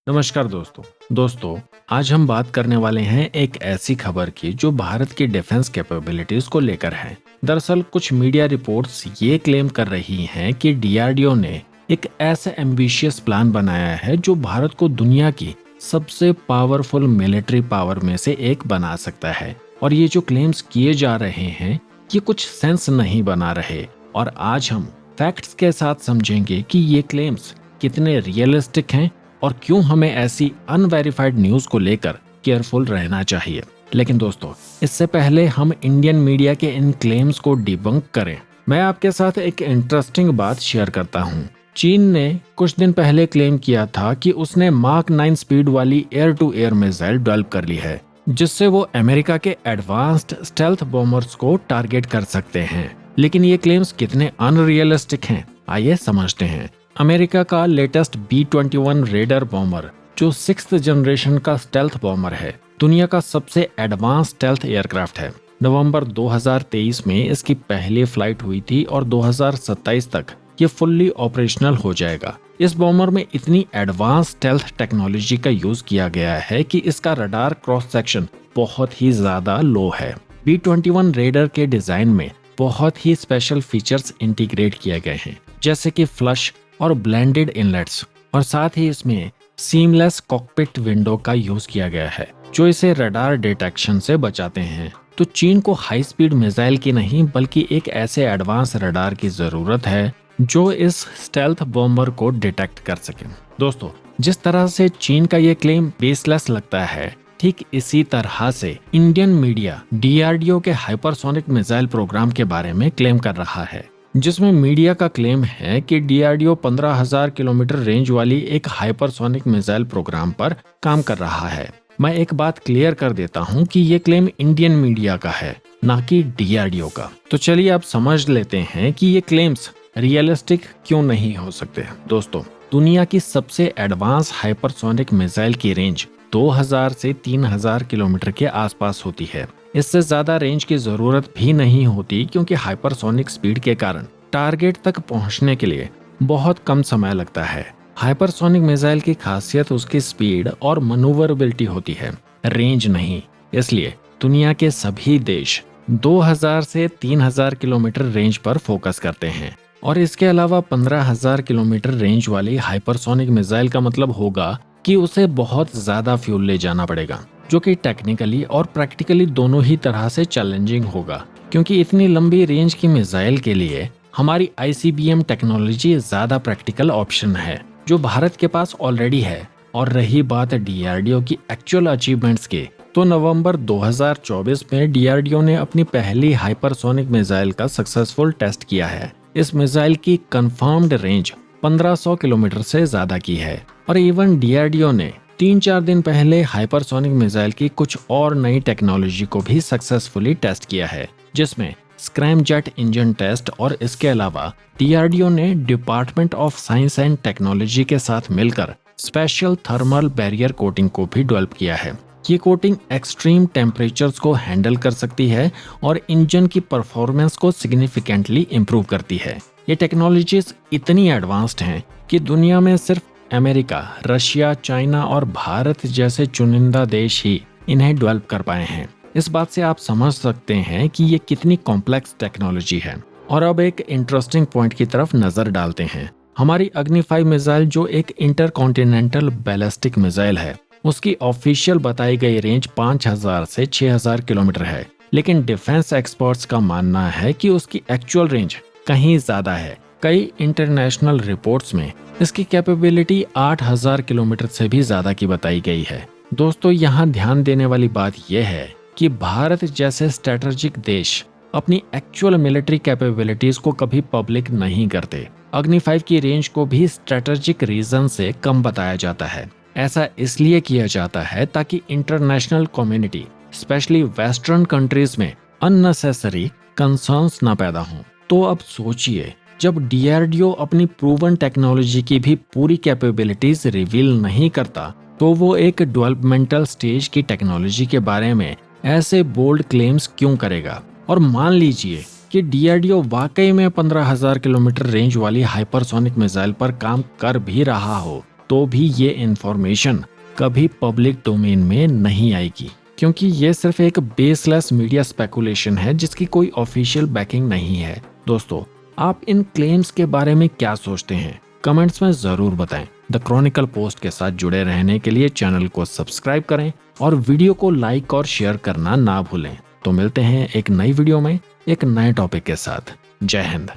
नमस्कार दोस्तों आज हम बात करने वाले हैं एक ऐसी खबर की जो भारत की डिफेंस कैपेबिलिटीज को लेकर है। दरअसल कुछ मीडिया रिपोर्ट्स ये क्लेम कर रही हैं कि डीआरडीओ ने एक ऐसा एम्बिशियस प्लान बनाया है जो भारत को दुनिया की सबसे पावरफुल मिलिट्री पावर में से एक बना सकता है। और ये जो क्लेम्स किए जा रहे हैं ये कुछ सेंस नहीं बना रहे, और आज हम फैक्ट्स के साथ समझेंगे कि ये क्लेम्स कितने रियलिस्टिक हैं और क्यों हमें ऐसी अनवेरिफाइड न्यूज को लेकर केयरफुल रहना चाहिए। लेकिन दोस्तों, इससे पहले हम इंडियन मीडिया के इन क्लेम्स को डिबंक करें, मैं आपके साथ एक इंटरेस्टिंग बात शेयर करता हूँ। चीन ने कुछ दिन पहले क्लेम किया था कि उसने मार्क 9 स्पीड वाली air to air missile develop कर ली है, जिससे वो अमेरिका के एडवांस्ड स्टेल्थ बॉम्बर्स को टारगेट कर सकते हैं। लेकिन ये क्लेम्स कितने अनरियलिस्टिक हैं, आइए समझते हैं। अमेरिका का लेटेस्ट B-21 रेडर बॉम्बर, जो 6th जनरेशन का स्टेल्थ बॉम्बर है, दुनिया का सबसे एडवांस स्टेल्थ एयरक्राफ्ट है। नवंबर 2023 में इसकी पहली फ्लाइट हुई थी और 2027 तक ये फुल्ली ऑपरेशनल हो जाएगा। इस बॉम्बर में इतनी एडवांस स्टेल्थ टेक्नोलॉजी का यूज किया गया है कि इसका रडार क्रॉस सेक्शन बहुत ही ज्यादा लो है। B-21 रेडर के डिजाइन में बहुत ही स्पेशल फीचर्स इंटीग्रेट किए गए हैं, जैसे कि फ्लश और ब्लेंडेड इनलेट्स, और साथ ही इसमें सीमलेस कॉकपिट विंडो का यूज किया गया है जो इसे रडार डिटेक्शन से बचाते हैं। तो चीन को हाई स्पीड मिसाइल की नहीं बल्कि एक ऐसे एडवांस रडार की जरूरत है जो इस स्टेल्थ बॉम्बर को डिटेक्ट कर सके। दोस्तों, जिस तरह से चीन का ये क्लेम बेसलेस लगता है, ठीक इसी तरह से इंडियन मीडिया डीआरडीओ के हाइपरसोनिक मिसाइल प्रोग्राम के बारे में क्लेम कर रहा है, जिसमें मीडिया का क्लेम है कि डीआरडीओ 15,000 किलोमीटर रेंज वाली एक हाइपरसोनिक मिसाइल प्रोग्राम पर काम कर रहा है। मैं एक बात क्लियर कर देता हूं कि ये क्लेम इंडियन मीडिया का है, ना कि डीआरडीओ का। तो चलिए आप समझ लेते हैं कि ये क्लेम्स रियलिस्टिक क्यों नहीं हो सकते। दोस्तों, दुनिया की सबसे एडवांस हाइपरसोनिक मिसाइल की रेंज 2000 से 3000 किलोमीटर के आसपास होती है। इससे ज्यादा रेंज की जरूरत भी नहीं होती, क्योंकि हाइपरसोनिक स्पीड के कारण टारगेट तक पहुंचने के लिए बहुत कम समय लगता है। हाइपरसोनिक मिसाइल की खासियत उसकी स्पीड और मनूवरेबिलिटी होती है, रेंज नहीं। इसलिए दुनिया के सभी देश 2000 से 3000 किलोमीटर रेंज पर फोकस करते हैं। और इसके अलावा 15,000 किलोमीटर रेंज वाली हाइपरसोनिक मिसाइल का मतलब होगा कि उसे बहुत ज्यादा फ्यूल ले जाना पड़ेगा, जो कि टेक्निकली और प्रैक्टिकली दोनों ही तरह से चैलेंजिंग होगा, क्योंकि इतनी लंबी रेंज की मिसाइल के लिए हमारी ICBM टेक्नोलॉजी ज्यादा प्रैक्टिकल ऑप्शन है, जो भारत के पास ऑलरेडी है। और रही बात डीआरडीओ की एक्चुअल अचीवमेंट्स के, तो नवंबर 2024 में डीआरडीओ ने अपनी पहली हाइपरसोनिक मिसाइल का सक्सेसफुल टेस्ट किया है। इस मिसाइल की कंफर्म्ड रेंज 1500 किलोमीटर से ज्यादा की है। और इवन डीआरडीओ ने 3-4 दिन पहले हाइपरसोनिक मिसाइल की कुछ और नई टेक्नोलॉजी को भी सक्सेसफुली टेस्ट किया है, जिसमें स्क्रैमजेट इंजन टेस्ट। और इसके अलावा डीआरडीओ ने department of science and technology के साथ मिलकर स्पेशल थर्मल बैरियर कोटिंग को भी डेवलप किया है। ये कोटिंग एक्सट्रीम टेम्परेचर्स को हैंडल कर सकती है और इंजन की परफॉर्मेंस को सिग्निफिकेंटली इम्प्रूव करती है। ये टेक्नोलॉजीज इतनी एडवांस्ड हैं कि दुनिया में सिर्फ अमेरिका, रशिया, चाइना और भारत जैसे चुनिंदा देश ही इन्हें डेवलप कर पाए हैं। इस बात से आप समझ सकते हैं कि ये कितनी कॉम्प्लेक्स टेक्नोलॉजी है। और अब एक इंटरेस्टिंग पॉइंट की तरफ नजर डालते हैं। हमारी अग्नि 5 मिसाइल, जो एक इंटरकॉन्टिनेंटल बैलिस्टिक मिसाइल है, उसकी ऑफिशियल बताई गई रेंज 5000 से 6000 किलोमीटर है। लेकिन डिफेंस एक्सपर्ट्स का मानना है कि उसकी एक्चुअल रेंज कहीं ज्यादा है। कई इंटरनेशनल रिपोर्ट्स में इसकी कैपेबिलिटी 8000 किलोमीटर से भी ज्यादा की बताई गई है। दोस्तों, यहाँ ध्यान देने वाली बात यह है कि भारत जैसे स्ट्रेटेजिक देश अपनी एक्चुअल मिलिट्री कैपेबिलिटीज को कभी पब्लिक नहीं करते। अग्नि 5 की रेंज को भी स्ट्रेटेजिक रीजन से कम बताया जाता है। ऐसा इसलिए किया जाता है ताकि international community, specially western countries में अननेसेसरी कंसर्न्स ना पैदा हों। तो अब सोचिए, जब डीआरडीओ अपनी प्रूवन टेक्नोलॉजी की भी पूरी कैपेबिलिटीज रिवील नहीं करता, तो वो एक डेवलपमेंटल स्टेज की टेक्नोलॉजी के बारे में ऐसे बोल्ड क्लेम्स क्यों करेगा। और मान लीजिए कि डीआरडीओ वाकई में 15,000 किलोमीटर रेंज वाली हाइपरसोनिक मिसाइल पर काम कर भी रहा हो, तो भी ये इंफॉर्मेशन कभी पब्लिक डोमेन में नहीं आएगी, क्योंकि ये सिर्फ एक बेसलेस मीडिया स्पेकुलेशन है जिसकी कोई ऑफिशियल बैकिंग नहीं है। दोस्तों, आप इन क्लेम्स के बारे में क्या सोचते हैं? कमेंट्स में जरूर बताएं। द क्रॉनिकल पोस्ट के साथ जुड़े रहने के लिए चैनल को सब्सक्राइब करें और वीडियो को लाइक और शेयर करना ना भूलें। तो मिलते हैं एक नई वीडियो में एक नए टॉपिक के साथ। जय हिंद।